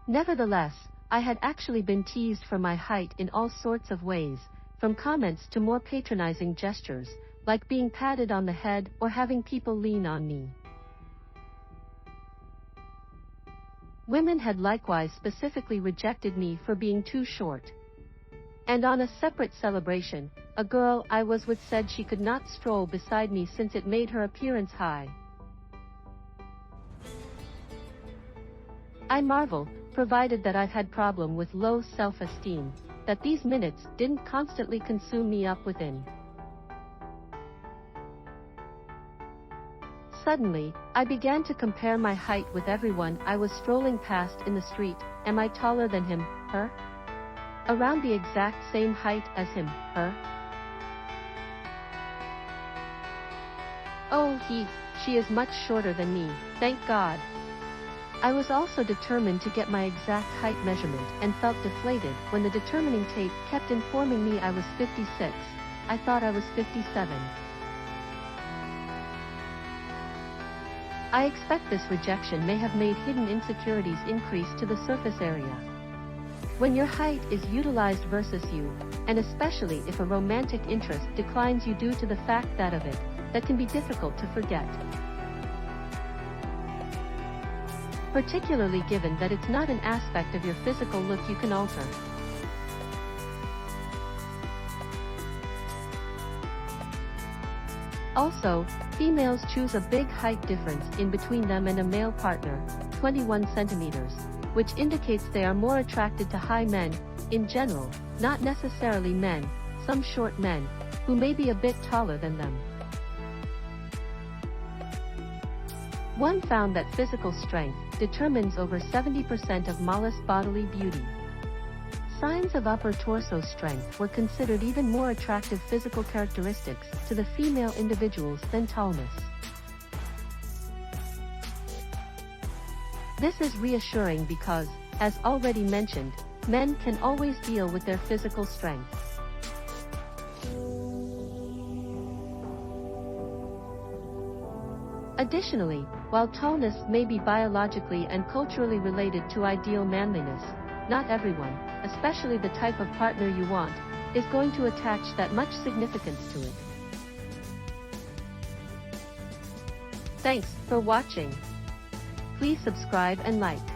Nevertheless, I had actually been teased for my height in all sorts of ways, from comments to more patronizing gestures, like being patted on the head or having people lean on me. Women had likewise specifically rejected me for being too short. And on a separate celebration, a girl I was with said she could not stroll beside me since it made her appearance high. I marvel, provided that I've had problem with low self-esteem, that these minutes didn't constantly consume me up within. Suddenly, I began to compare my height with everyone I was strolling past in the street. Am I taller than him, her? Around the exact same height as him, her? Oh, she is much shorter than me, thank God. I was also determined to get my exact height measurement and felt deflated when the determining tape kept informing me I was 56. I thought I was 57. I expect this rejection may have made hidden insecurities increase to the surface area. When your height is utilized versus you, and especially if a romantic interest declines you due to the fact that of it, that can be difficult to forget. Particularly given that it's not an aspect of your physical look you can alter. Also, females choose a big height difference in between them and a male partner, 21 centimeters, which indicates they are more attracted to high men, in general, not necessarily men, some short men, who may be a bit taller than them. One found that physical strength determines over 70% of molest bodily beauty. Signs of upper torso strength were considered even more attractive physical characteristics to the female individuals than tallness. This is reassuring because, as already mentioned, men can always deal with their physical strength. Additionally, while tallness may be biologically and culturally related to ideal manliness, not everyone, especially the type of partner you want, is going to attach that much significance to it. Thanks for watching. Please subscribe and like.